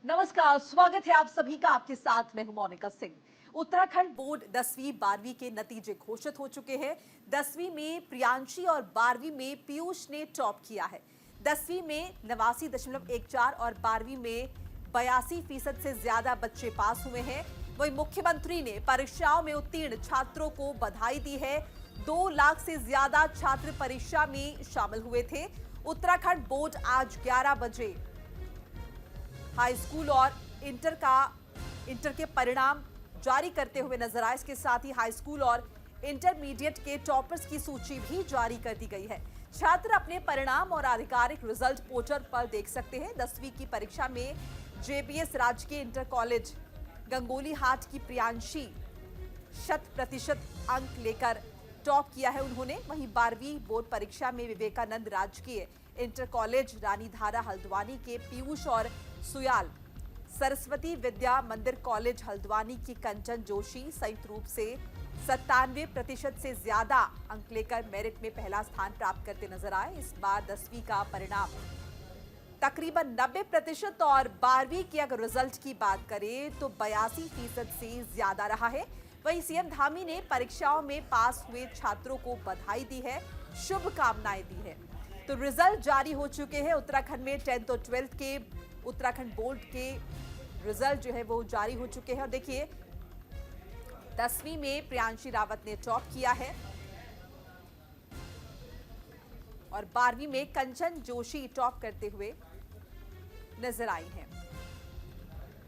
नमस्कार, स्वागत है आप सभी का। आपके साथ मैं हूं मोनिका सिंह। उत्तराखंड बोर्ड 10वीं 12वीं के नतीजे घोषित हो चुके हैं। 10वीं में प्रियांशी और 12वीं में पीयूष ने टॉप किया है। 10वीं में 89.14 और 12वीं में 82% से ज्यादा बच्चे पास हुए हैं। वहीं मुख्यमंत्री ने परीक्षाओं में उत्तीर्ण छात्रों को बधाई दी है। 2 लाख से ज्यादा छात्र परीक्षा में शामिल हुए थे। उत्तराखंड बोर्ड आज 11 बजे हाई स्कूल और इंटर के परिणाम जारी करते हुए नजर आए। इसके साथ ही हाई स्कूल और इंटरमीडिएट के टॉपर्स की सूची भी जारी कर दी गई है। छात्र अपने परिणाम और आधिकारिक रिजल्ट पोर्टल पर देख सकते हैं। 10वीं की परीक्षा में जेबीएस राजकीय इंटर कॉलेज गंगोली हाट की प्रियांशी 100% अंक लेकर टॉप किया है उन्होंने। वहीं 12वीं बोर्ड परीक्षा में विवेकानंद राजकीय इंटर कॉलेज रानीधारा हल्द्वानी के पीयूष और सुयाल, सरस्वती विद्या मंदिर कॉलेज हल्द्वानी की कंचन जोशी संयुक्त रूप से 97% से ज्यादा अंक लेकर मेरिट में पहला स्थान प्राप्त करते नजर आए। इस बार 10वीं का परिणाम तकरीबन 90% और 12वीं की अगर रिजल्ट की बात करें तो 82% से ज्यादा रहा है। वहीं सीएम धामी ने परीक्षाओं में पास हुए छात्रों को बधाई दी है, शुभकामनाएं दी है। तो रिजल्ट जारी हो चुके हैं। उत्तराखंड में 10th और 12th के उत्तराखंड बोर्ड के रिजल्ट जो है वो जारी हो चुके हैं। और देखिए 10वीं में प्रियांशी रावत ने टॉप किया है और 12वीं में कंचन जोशी टॉप करते हुए नजर आई हैं।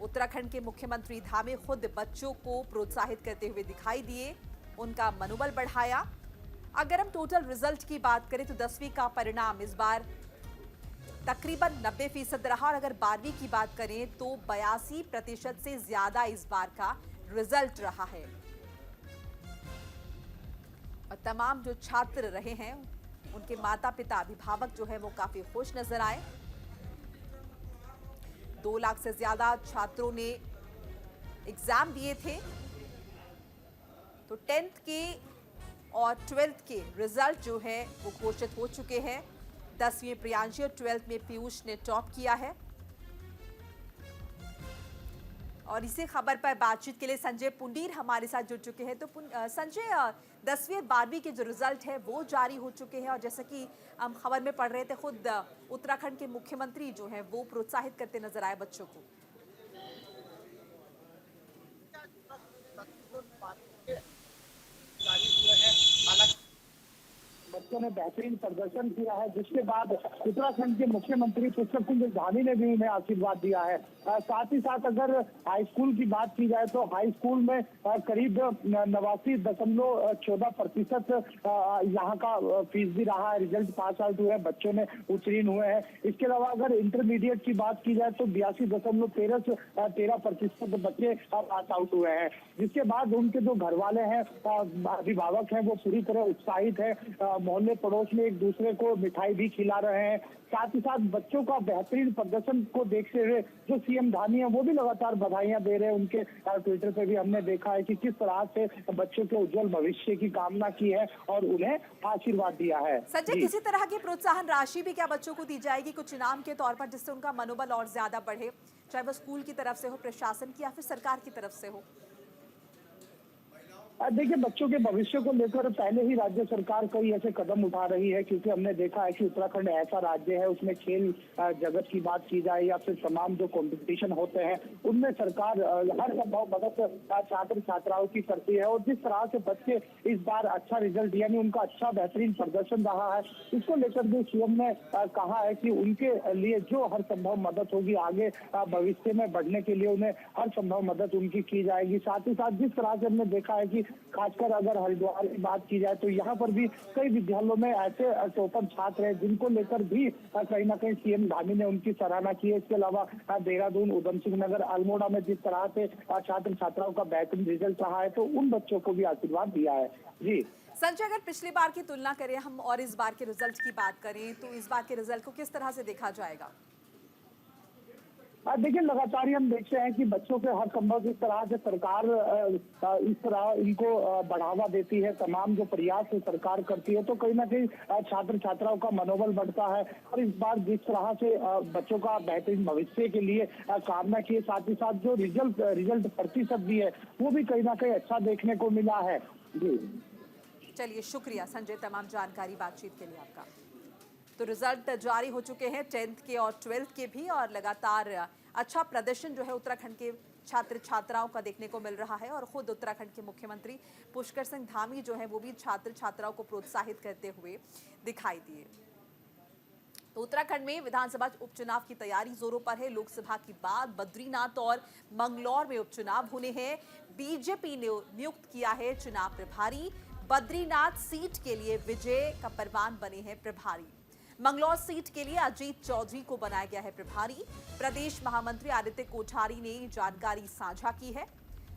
उत्तराखंड के मुख्यमंत्री धामी खुद बच्चों को प्रोत्साहित करते हुए दिखाई दिए, उनका मनोबल बढ़ाया। अगर हम टोटल रिजल्ट की बात करें तो 10वीं का परिणाम इस बार तकरीबन 90% रहा और अगर 12वीं की बात करें तो 82% से ज्यादा इस बार का रिजल्ट रहा है। और तमाम जो छात्र रहे हैं उनके माता पिता अभिभावक जो है वो काफी खुश नजर आए। 2 लाख से ज्यादा छात्रों ने एग्जाम दिए थे। तो 10th के और 12th के रिजल्ट जो है वो घोषित हो चुके हैं। 10वीं में प्रियांशी और 12th में पीयूष ने टॉप किया है। और इसी खबर पर बातचीत के लिए संजय पुंडीर हमारे साथ जुड़ चुके हैं। तो संजय, 10वीं और 12वीं के जो रिजल्ट है वो जारी हो चुके हैं और जैसा कि हम खबर में पढ़ रहे थे, खुद उत्तराखंड के मुख्यमंत्री जो है वो प्रोत्साहित करते नजर आए बच्चों को। बच्चों ने बेहतरीन प्रदर्शन किया है, जिसके बाद उत्तराखंड के मुख्यमंत्री पुष्कर सिंह धामी ने भी उन्हें आशीर्वाद दिया है। साथ ही साथ अगर हाई स्कूल की बात की जाए तो हाई स्कूल में करीब 89.14% यहाँ का फीस भी रहा है। रिजल्ट पास आउट हुए हैं, बच्चों ने उत्तीर्ण हुए हैं। इसके अलावा अगर इंटरमीडिएट की बात की जाए तो 82.13% बच्चे पास आउट हुए हैं। जिसके बाद उनके जो घर वाले हैं, अभिभावक हैं, वो पूरी तरह उत्साहित है। मोहल्ले पड़ोस में एक दूसरे को मिठाई भी खिला रहे हैं। साथ ही साथ बच्चों का बेहतरीन प्रदर्शन को देखते हुए जो सीएम धामी है वो भी लगातार बधाइयां दे रहे हैं। उनके ट्विटर पे भी हमने देखा है कि किस तरह से बच्चों के उज्जवल भविष्य की कामना की है और उन्हें आशीर्वाद दिया है। संजय, किसी तरह की प्रोत्साहन राशि भी क्या बच्चों को दी जाएगी कुछ इनाम के तौर पर, जिससे उनका मनोबल और ज्यादा बढ़े, चाहे वो स्कूल की तरफ से हो, प्रशासन की या फिर सरकार की तरफ से हो? देखिए, बच्चों के भविष्य को लेकर पहले ही राज्य सरकार कई ऐसे कदम उठा रही है, क्योंकि हमने देखा है कि उत्तराखंड ऐसा राज्य है, उसमें खेल जगत की बात की जाए या फिर तमाम जो कंपटीशन होते हैं उनमें सरकार हर संभव मदद छात्र छात्राओं की करती है। और जिस तरह से बच्चे इस बार अच्छा रिजल्ट यानी उनका अच्छा बेहतरीन प्रदर्शन रहा है, इसको लेकर भी सीएम ने कहा है कि उनके लिए जो हर संभव मदद होगी, आगे भविष्य में बढ़ने के लिए उन्हें हर संभव मदद उनकी की जाएगी। साथ ही साथ जिस तरह से हमने देखा है कि खासकर अगर हरिद्वार की बात की जाए तो यहाँ पर भी कई विद्यालयों में ऐसे टॉपर छात्र हैं जिनको लेकर भी कहीं ना कहीं सीएम धामी ने उनकी सराहना की है। इसके अलावा देहरादून, उधम सिंह नगर, अल्मोड़ा में जिस तरह से छात्र छात्राओं का बेहतरीन रिजल्ट रहा है तो उन बच्चों को भी आशीर्वाद दिया है। जी संजय, अगर पिछली बार की तुलना करें हम और इस बार के रिजल्ट की बात करें तो इस बार के रिजल्ट को किस तरह से देखा जाएगा? देखिए, लगातार ही हम देखते हैं कि बच्चों के हर संभव जिस तरह से सरकार इस तरह इनको बढ़ावा देती है, तमाम जो प्रयास सरकार करती है, तो कहीं ना कहीं छात्र छात्राओं का मनोबल बढ़ता है। और इस बार जिस तरह से बच्चों का बेहतरीन भविष्य के लिए कामना की, साथ ही साथ जो रिजल्ट प्रतिशत भी है वो भी कहीं ना कहीं अच्छा देखने को मिला है। जी चलिए, शुक्रिया संजय, तमाम जानकारी बातचीत के लिए आपका। तो रिजल्ट जारी हो चुके हैं 10th के और 12th के भी, और लगातार अच्छा प्रदर्शन जो है उत्तराखंड के छात्र छात्राओं का देखने को मिल रहा है। और खुद उत्तराखंड के मुख्यमंत्री पुष्कर सिंह धामी जो है वो भी छात्र छात्राओं को प्रोत्साहित करते हुए दिखाई दिए। तो उत्तराखंड में विधानसभा उपचुनाव की तैयारी जोरों पर है। लोकसभा के बाद बद्रीनाथ और मंगलौर में उपचुनाव होने हैं। बीजेपी ने नियुक्त किया है चुनाव प्रभारी। बद्रीनाथ सीट के लिए विजय का परवान बने हैं प्रभारी। मंगलौर सीट के लिए अजीत चौधरी को बनाया गया है प्रभारी। प्रदेश महामंत्री आदित्य कोठारी ने जानकारी साझा की है।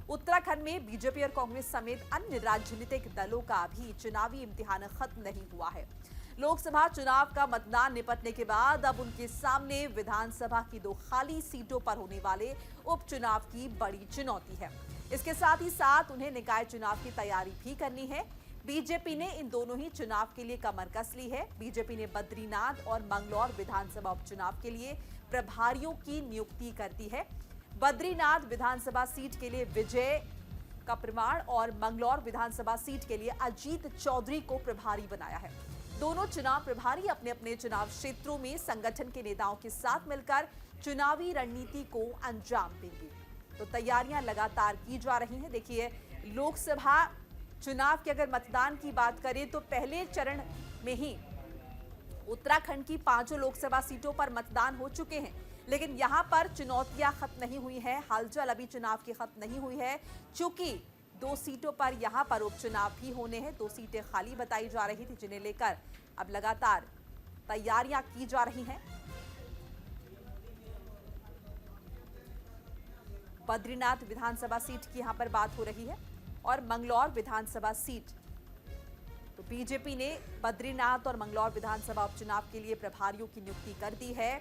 उत्तराखंड में बीजेपी और कांग्रेस समेत अन्य राजनीतिक दलों का भी चुनावी इम्तिहान खत्म नहीं हुआ है। लोकसभा चुनाव का मतदान निपटने के बाद अब उनके सामने विधानसभा की 2 खाली सीटों पर होने वाले उपचुनाव की बड़ी चुनौती है। इसके साथ ही साथ उन्हें निकाय चुनाव की तैयारी भी करनी है। बीजेपी ने इन दोनों ही चुनाव के लिए कमर कस ली है। बीजेपी ने बद्रीनाथ और मंगलौर विधानसभा उपचुनाव के लिए प्रभारियों की नियुक्ति कर दी है। बद्रीनाथ विधानसभा सीट के लिए विजय का प्रमाण और मंगलौर विधानसभा सीट के लिए अजीत चौधरी को प्रभारी बनाया है। दोनों चुनाव प्रभारी अपने अपने चुनाव क्षेत्रों में संगठन के नेताओं के साथ मिलकर चुनावी रणनीति को अंजाम देंगे। तो तैयारियां लगातार की जा रही हैं। देखिए, लोकसभा चुनाव के अगर मतदान की बात करें तो पहले चरण में ही उत्तराखंड की 5 लोकसभा सीटों पर मतदान हो चुके हैं, लेकिन यहां पर चुनौतियां खत्म नहीं हुई है। हलचल अभी चुनाव की खत्म नहीं हुई है, चूंकि 2 सीटों पर यहां पर उपचुनाव भी होने हैं। 2 सीटें खाली बताई जा रही थी, जिन्हें लेकर अब लगातार तैयारियां की जा रही हैं। बद्रीनाथ विधानसभा सीट की यहां पर बात हो रही है और मंगलौर विधानसभा सीट। तो बीजेपी ने बद्रीनाथ और मंगलौर विधानसभा उपचुनाव के लिए प्रभारियों की नियुक्ति कर दी है।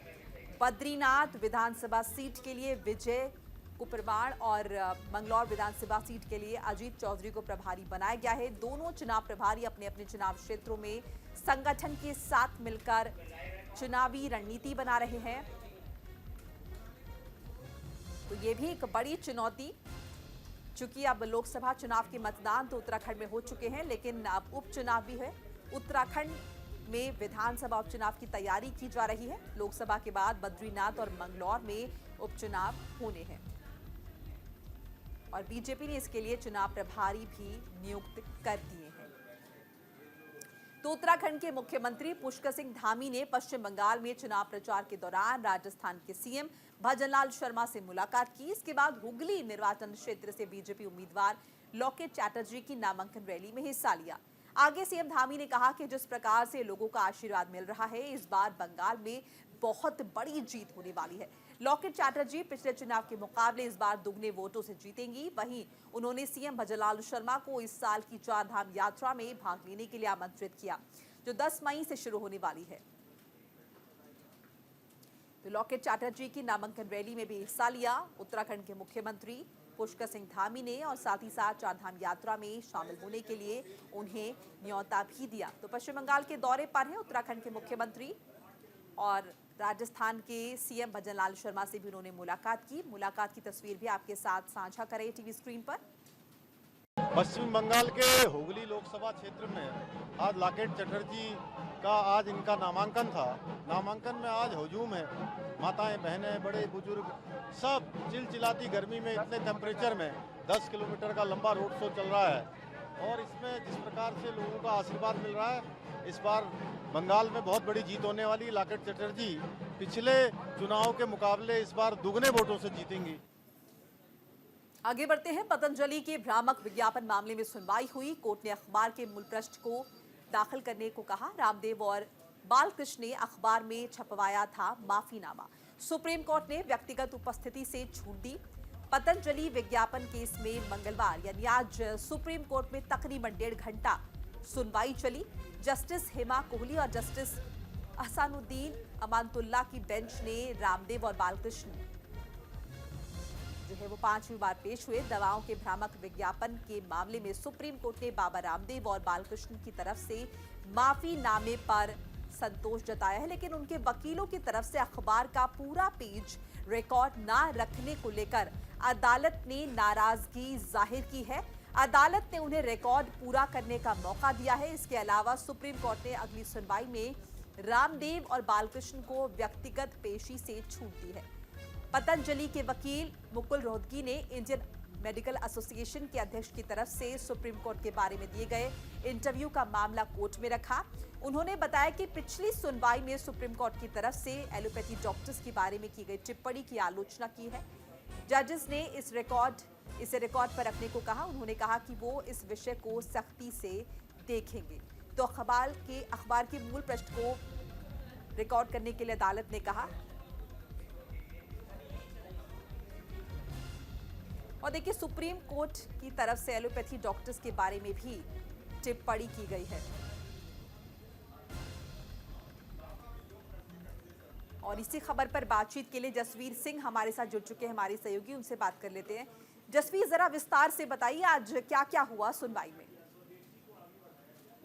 बद्रीनाथ विधानसभा सीट के लिए विजय को प्रमाण और मंगलौर विधानसभा सीट के लिए अजीत चौधरी को प्रभारी बनाया गया है। दोनों चुनाव प्रभारी अपने अपने चुनाव क्षेत्रों में संगठन के साथ मिलकर चुनावी रणनीति बना रहे हैं। तो ये भी एक बड़ी चुनौती, चूंकि अब लोकसभा चुनाव के मतदान तो उत्तराखंड में हो चुके हैं, लेकिन अब उपचुनाव भी है। उत्तराखंड में विधानसभा उपचुनाव की तैयारी की जा रही है। लोकसभा के बाद बद्रीनाथ और मंगलौर में उपचुनाव होने हैं और बीजेपी ने इसके लिए चुनाव प्रभारी भी नियुक्त कर दिए हैं। तो उत्तराखंड के मुख्यमंत्री पुष्कर सिंह धामी ने पश्चिम बंगाल में चुनाव प्रचार के दौरान राजस्थान के सीएम भजनलाल शर्मा से मुलाकात की। इसके बाद हुगली निर्वाचन क्षेत्र से बीजेपी उम्मीदवार लॉकेट चैटर्जी की नामांकन रैली में हिस्सा लिया। आगे सीएम धामी ने कहा कि जिस प्रकार से लोगों का आशीर्वाद मिल रहा है, इस बार बंगाल में बहुत बड़ी जीत होने वाली है। लॉकेट चैटर्जी पिछले चुनाव के मुकाबले इस बार दुगने वोटों से जीतेंगी। वहीं उन्होंने सीएम भजनलाल शर्मा को इस साल की 4 धाम यात्रा में भाग लेने के लिए आमंत्रित किया, जो 10 मई से शुरू होने वाली है। तो लॉकेट चैटर्जी की नामांकन रैली में भी हिस्सा लिया उत्तराखंड के मुख्यमंत्री पुष्कर सिंह धामी ने, और साथ ही साथ 4 धाम यात्रा में शामिल होने के लिए उन्हें न्योता भी दिया। तो पश्चिम बंगाल के दौरे पर है उत्तराखंड के मुख्यमंत्री, और राजस्थान के सीएम भजनलाल शर्मा से भी उन्होंने मुलाकात की। मुलाकात की तस्वीर भी आपके साथ साझा करें टीवी स्क्रीन पर। पश्चिम बंगाल के हुगली लोकसभा क्षेत्र में आज लॉकेट चैटर्जी का आज इनका नामांकन था। नामांकन में आज हुजूम है, माताएं बहनें बड़े बुजुर्ग सब चिलचिलाती गर्मी में इतने टेम्परेचर में 10 किलोमीटर का लंबा रोड शो चल रहा है, और इसमें जिस प्रकार से लोगों का आशीर्वाद मिल रहा है, इस बार बंगाल में बहुत बड़ी जीत होने वाली। लॉकेट चैटर्जी पिछले चुनाव के मुकाबले इस बार दुगने वोटों से जीतेंगी। आगे बढ़ते हैं। पतंजलि के भ्रामक विज्ञापन मामले में सुनवाई हुई। कोर्ट ने अखबार के मूल पृष्ठ को दाखिल करने को कहा। रामदेव और बालकृष्ण ने अखबार में छपवाया था माफीनामा। सुप्रीम कोर्ट ने व्यक्तिगत उपस्थिति से छूट दी। पतंजलि विज्ञापन केस में मंगलवार यानी आज सुप्रीम कोर्ट में तकरीबन 1.5 घंटा सुनवाई चली। जस्टिस हेमा कोहली और जस्टिस अहसानुद्दीन अमानतुल्ला की बेंच ने रामदेव और बालकृष्ण जो है वो 5वीं बार पेश हुए। दवाओं के भ्रामक विज्ञापन के मामले में सुप्रीम कोर्ट ने बाबा रामदेव और बालकृष्ण की तरफ से माफीनामे पर संतोष जताया है, लेकिन उनके वकीलों की तरफ से अखबार का पूरा पेज रिकॉर्ड ना रखने को लेकर अदालत ने नाराजगी जाहिर की है। अदालत ने उन्हें रिकॉर्ड पूरा करने का मौका दिया है। इसके अलावा सुप्रीम कोर्ट ने अगली सुनवाई में रामदेव और बालकृष्ण को व्यक्तिगत पेशी से छूट दी है। पतंजलि के वकील मुकुल रोहतगी ने इंडियन मेडिकल एसोसिएशन के अध्यक्ष की तरफ से सुप्रीम कोर्ट के बारे में दिए गए इंटरव्यू का मामला कोर्ट में रखा। उन्होंने बताया कि पिछली सुनवाई में सुप्रीम कोर्ट की तरफ से एलोपैथी डॉक्टर्स के बारे में की गई टिप्पणी की आलोचना की है। जजेस ने इसे रिकॉर्ड पर रखने को कहा। उन्होंने कहा कि वो इस विषय को सख्ती से देखेंगे। तो अखबार के मूल पृष्ठ को रिकॉर्ड करने के लिए अदालत ने कहा। और देखिए, सुप्रीम कोर्ट की तरफ से एलोपैथी डॉक्टर्स के बारे में भी टिप्पणी की गई है। और इसी खबर पर बातचीत के लिए जसवीर सिंह हमारे साथ जुड़ चुके हैं, हमारे सहयोगी, उनसे बात कर लेते हैं। जसवीर, जरा विस्तार से बताइए आज क्या क्या हुआ सुनवाई में।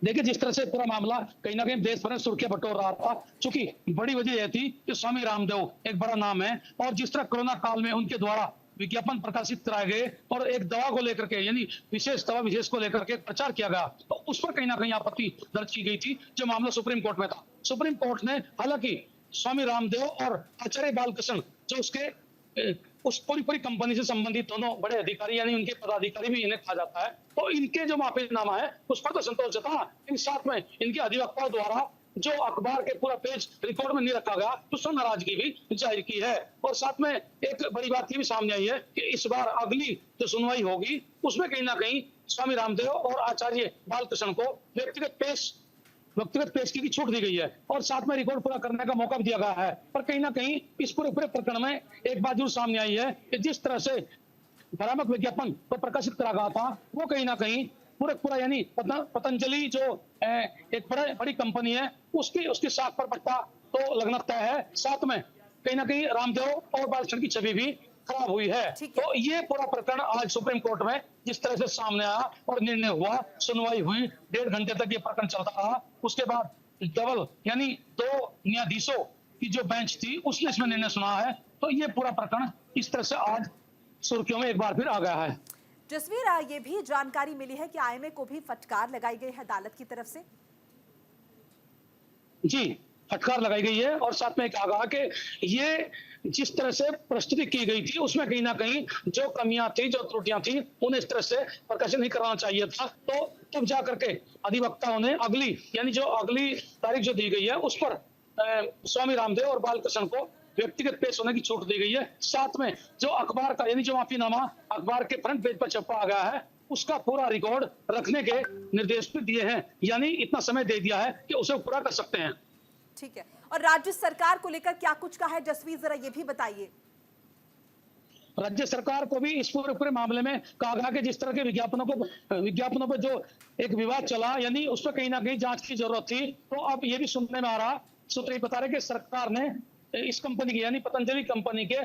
देखिए, जिस तरह से पूरा मामला कहीं ना कहीं देश भर में सुर्खियां बटोर रहा था, चूंकि बड़ी वजह यह थी कि स्वामी रामदेव एक बड़ा नाम है और जिस तरह कोरोना काल में उनके द्वारा विज्ञापन प्रकाशित कराए गए और एक दवा को लेकर के, यानी विशेष दवा विशेष को लेकर के प्रचार किया गया, तो उस पर कहीं ना कहीं आपत्ति दर्ज की गई थी, जो मामला सुप्रीम कोर्ट में था। सुप्रीम कोर्ट ने हालांकि स्वामी रामदेव और आचार्य बालकृष्ण, जो उस पूरी कंपनी से संबंधित दोनों बड़े अधिकारी, यानी उनके पदाधिकारी भी इन्हें कहा जाता है, तो इनके जो माफीनामा है उस पर तो संतोष जता। इन साथ में इनके अधिवक्ताओं द्वारा जो अखबार के पूरा पेज रिकॉर्ड में नहीं रखा गया, तो उसमें नाराजगी भी जाहिर की है। और साथ में एक बड़ी बात ये भी सामने आई है कि इस बार अगली जो सुनवाई होगी उसमें कहीं ना कहीं स्वामी रामदेव और आचार्य बालकृष्ण को व्यक्तिगत पेश की छूट दी गई है और साथ में रिकॉर्ड पूरा करने का मौका भी दिया गया है। पर कहीं ना कहीं इस पूरे प्रकरण में एक बात जरूर सामने आई है कि जिस तरह से भ्रामक विज्ञापन को प्रकाशित करा गया था, वो कहीं ना कहीं पूरा यानी पतंजलि जो एक बड़ी कंपनी है, उसकी साख पर पट्टा तो लगना तय है। साथ में कहीं ना कहीं रामदेव और बालकृष्ण की छवि भी खराब हुई है। तो ये पूरा प्रकरण आज सुप्रीम कोर्ट में जिस तरह से सामने आया और निर्णय हुआ, सुनवाई हुई, 1.5 घंटे तक ये प्रकरण चलता रहा। उसके बाद डबल यानी 2 न्यायाधीशों की जो बेंच थी, उसने इसमें निर्णय सुना है। तो ये पूरा प्रकरण इस तरह से आज सुर्खियों में एक बार फिर आ गया है। जसवीर, ये भी जानकारी मिली है कि आईएमए को भी फटकार लगाई गई है अदालत की तरफ से। जी, फटकार लगाई गई है और साथ में कहा गया कि ये जिस तरह से प्रस्तुति की गई थी उसमें कहीं ना कहीं जो कमियां थी, जो त्रुटियां थी, उन्हें इस तरह से प्रकाशित नहीं करना चाहिए था। तो तब जाकर के अधिवक्ताओं ने अगली तारीख जो दी गई है उस पर स्वामी रामदेव और बालकृष्ण को व्यक्तिगत पेश होने की छूट दी गई है। साथ में जो अखबार का यानी जो माफीनामा अखबार के फ्रंट पेज पर छपा गया है, उसका पूरा रिकॉर्ड रखने के निर्देश भी दिए हैं, यानी इतना समय दे दिया है कि उसे पूरा कर सकते हैं। ठीक है, और राज्य सरकार को लेकर क्या कुछ कहा है जसवीर, जरा ये भी बताइए। राज्य सरकार को भी इस पूरे मामले में कहा गया कि जिस तरह के विज्ञापनों पर जो एक विवाद चला, यानी उस पर कहीं ना कहीं जांच की जरूरत थी। तो अब ये भी सुनने में आ रहा, सूत्र बता रहे कि सरकार ने इस कंपनी की यानी पतंजलि कंपनी के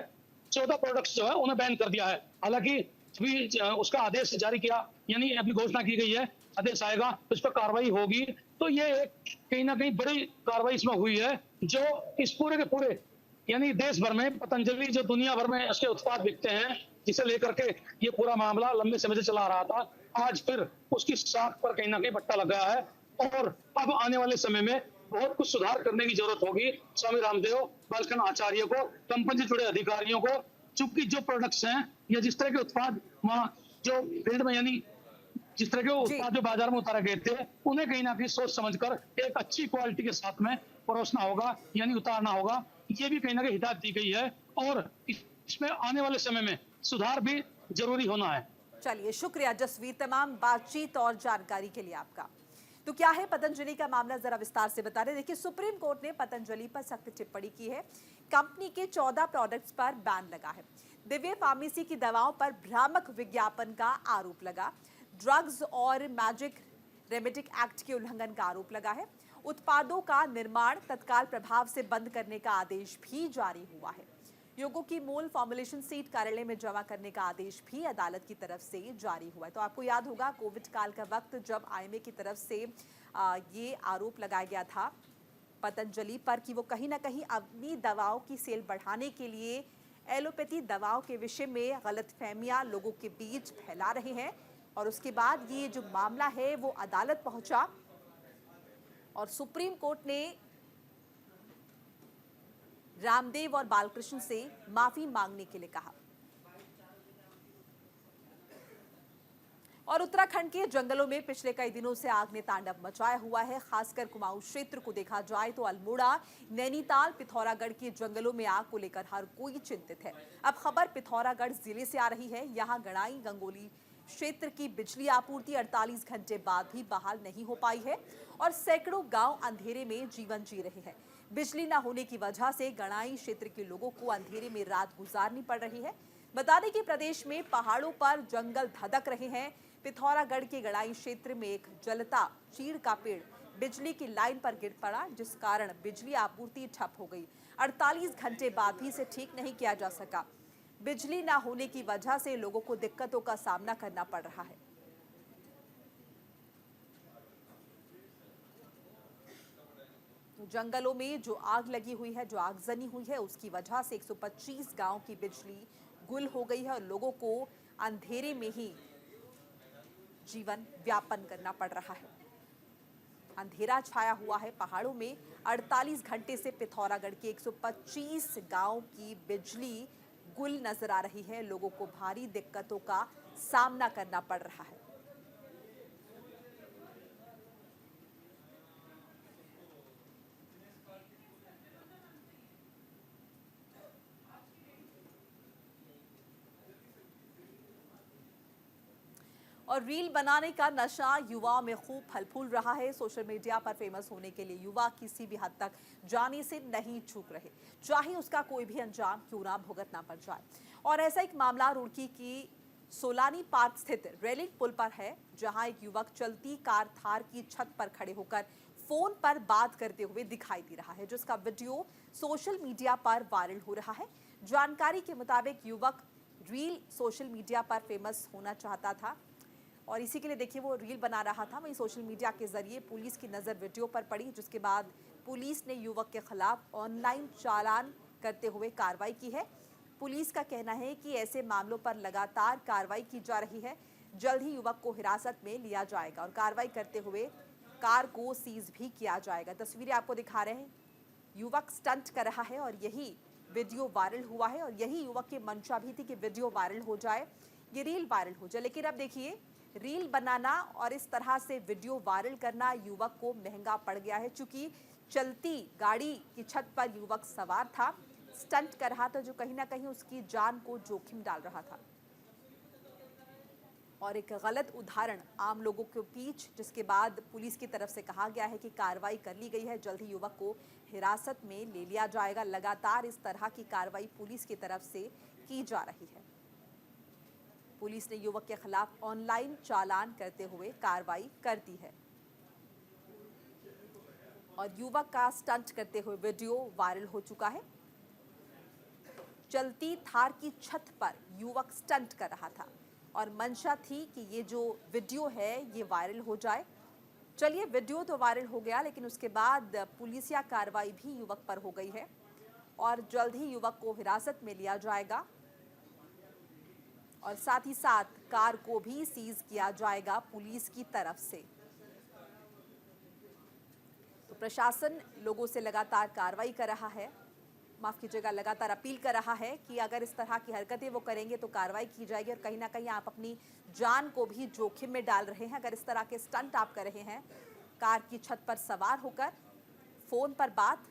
14 प्रोडक्ट्स जो है उन्हें बैन कर दिया है। हालांकि अभी उसका आदेश जारी किया, यानी अभी घोषणा की गई है, आदेश आएगा तो इस पर कार्रवाई होगी। तो ये कहीं ना कहीं बड़ी कार्रवाई इसमें हुई है, जो इस पूरे के पूरे यानी देश भर में पतंजलि जो दुनिया भर में उसके उत्पाद बिकते हैं, जिसे लेकर के ये पूरा मामला लंबे समय से चला रहा था, आज फिर उसकी साख पर कहीं ना कहीं पट्टा लग गया है। और अब आने वाले समय में बहुत कुछ सुधार करने की जरूरत होगी स्वामी रामदेव, बालकृष्ण आचार्य को, कंपनी से जुड़े अधिकारियों को, चूंकि जो प्रोडक्ट्स हैं या जिस तरह के उत्पाद वहाँ जो फील्ड में यानी जिस तरह के उत्पाद जो बाजार में उतारे गए थे, उन्हें कहीं ना कहीं सोच समझकर एक अच्छी क्वालिटी के साथ में परोसना होगा, यानी उतारना होगा। ये भी कहीं ना कहीं हिदायत दी गई है और इसमें आने वाले समय में सुधार भी जरूरी होना है। चलिए, शुक्रिया जसवीर तमाम बातचीत और जानकारी के लिए आपका। तो क्या है पतंजलि का मामला, जरा विस्तार से बता रहे। देखिए, सुप्रीम कोर्ट ने पतंजलि पर सख्त टिप्पणी की है। कंपनी के 14 प्रोडक्ट्स पर बैन लगा है। दिव्य फार्मेसी की दवाओं पर भ्रामक विज्ञापन का आरोप लगा। ड्रग्स और मैजिक रेमेडिक एक्ट के उल्लंघन का आरोप लगा है। उत्पादों का निर्माण तत्काल प्रभाव से बंद करने का आदेश भी जारी हुआ है। युवकों की मूल फॉर्मुलेशन सीट कार्यालय में जमा करने का आदेश भी अदालत की तरफ से जारी हुआ है। तो आपको याद होगा कोविड काल का वक्त जब आईएमए की तरफ से ये आरोप लगाया गया था पतंजलि पर कि वो कहीं ना कहीं अपनी दवाओं की सेल बढ़ाने के लिए एलोपैथी दवाओं के विषय में गलतफहमियां लोगों के बीच फैला रहे हैं। और उसके बाद ये जो मामला है वो अदालत पहुंचा और सुप्रीम कोर्ट ने रामदेव और बालकृष्ण से माफी मांगने के लिए कहा। और उत्तराखंड के जंगलों में पिछले कई दिनों से आग ने तांडव मचाया हुआ है। खासकर कुमाऊं क्षेत्र को देखा जाए तो अल्मोड़ा, नैनीताल, पिथौरागढ़ के जंगलों में आग को लेकर हर कोई चिंतित है। अब खबर पिथौरागढ़ जिले से आ रही है। यहां गणाई गंगोली क्षेत्र की बिजली आपूर्ति 48 घंटे बाद भी बहाल नहीं हो पाई है और सैकड़ों गांव अंधेरे में जीवन जी रहे हैं। बिजली न होने की वजह से गणाई क्षेत्र के लोगों को अंधेरे में रात गुजारनी पड़ रही है। बता दें कि प्रदेश में पहाड़ों पर जंगल धधक रहे हैं। पिथौरागढ़ के गणाई क्षेत्र में एक जलता चीड़ का पेड़ बिजली की लाइन पर गिर पड़ा, जिस कारण बिजली आपूर्ति ठप हो गई। 48 घंटे बाद भी इसे ठीक नहीं किया जा सका। बिजली न होने की वजह से लोगों को दिक्कतों का सामना करना पड़ रहा है। तो जंगलों में जो आग लगी हुई है, जो आगजनी हुई है, उसकी वजह से 125 गांव की बिजली गुल हो गई है और लोगों को अंधेरे में ही जीवन व्यापन करना पड़ रहा है। अंधेरा छाया हुआ है पहाड़ों में। 48 घंटे से पिथौरागढ़ के 125 गांव की बिजली गुल नजर आ रही है। लोगों को भारी दिक्कतों का सामना करना पड़ रहा है। और रील बनाने का नशा युवाओं में खूब फल फूल रहा है। सोशल मीडिया पर फेमस होने के लिए युवा किसी भी हद तक जाने से नहीं चूक रहे, चाहे उसका कोई भी अंजाम क्यों ना भुगतना पड़ जाए। और ऐसा एक मामला रुड़की की सोलानी पार्क स्थित रेलिंग पुल पर है, जहां एक युवक चलती कार थार की छत पर खड़े होकर फोन पर बात करते हुए दिखाई दे रहा है, जिसका वीडियो सोशल मीडिया पर वायरल हो रहा है। जानकारी के मुताबिक युवक रील सोशल मीडिया पर फेमस होना चाहता था और इसी के लिए देखिए वो रील बना रहा था। वहीं सोशल मीडिया के जरिए पुलिस की नज़र वीडियो पर पड़ी, जिसके बाद पुलिस ने युवक के खिलाफ ऑनलाइन चालान करते हुए कार्रवाई की है। पुलिस का कहना है कि ऐसे मामलों पर लगातार कार्रवाई की जा रही है। जल्द ही युवक को हिरासत में लिया जाएगा और कार्रवाई करते हुए कार को सीज भी किया जाएगा। तस्वीरें आपको दिखा रहे हैं, युवक स्टंट कर रहा है और यही वीडियो वायरल हुआ है और यही युवक की मंशा भी थी कि वीडियो वायरल हो जाए, ये रील वायरल हो जाए। लेकिन अब देखिए रील बनाना और इस तरह से वीडियो वायरल करना युवक को महंगा पड़ गया है, क्योंकि चलती गाड़ी की छत पर युवक सवार था, स्टंट कर रहा था, जो कहीं ना कहीं उसकी जान को जोखिम डाल रहा था। और एक गलत उदाहरण आम लोगों के बीच, जिसके बाद पुलिस की तरफ से कहा गया है कि कार्रवाई कर ली गई है, जल्द ही युवक को हिरासत में ले लिया जाएगा। लगातार इस तरह की कार्रवाई पुलिस की तरफ से की जा रही है। पुलिस ने युवक के खिलाफ ऑनलाइन चालान करते हुए कार्रवाई कर दी है और युवक का स्टंट करते हुए वीडियो वायरल हो चुका है। चलती थार की छत पर युवक स्टंट कर रहा था और मंशा थी कि ये जो वीडियो है ये वायरल हो जाए। चलिए वीडियो तो वायरल हो गया, लेकिन उसके बाद पुलिसिया कार्रवाई भी युवक पर हो गई है और जल्द ही युवक को हिरासत में लिया जाएगा और साथ ही साथ कार को भी सीज किया जाएगा पुलिस की तरफ से। तो प्रशासन लोगों से लगातार कार्रवाई कर रहा है, माफ कीजिएगा, लगातार अपील कर रहा है कि अगर इस तरह की हरकतें वो करेंगे तो कार्रवाई की जाएगी। और कहीं ना कहीं आप अपनी जान को भी जोखिम में डाल रहे हैं अगर इस तरह के स्टंट आप कर रहे हैं। कार की छत पर सवार होकर फोन पर बात,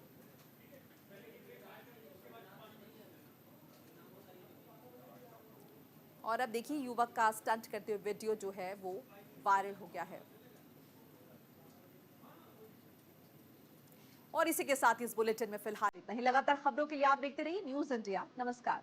और अब देखिए युवक का स्टंट करते हुए वीडियो जो है वो वायरल हो गया है। और इसी के साथ इस बुलेटिन में फिलहाल इतना ही। लगातार खबरों के लिए आप देखते रहिए न्यूज़ इंडिया। नमस्कार।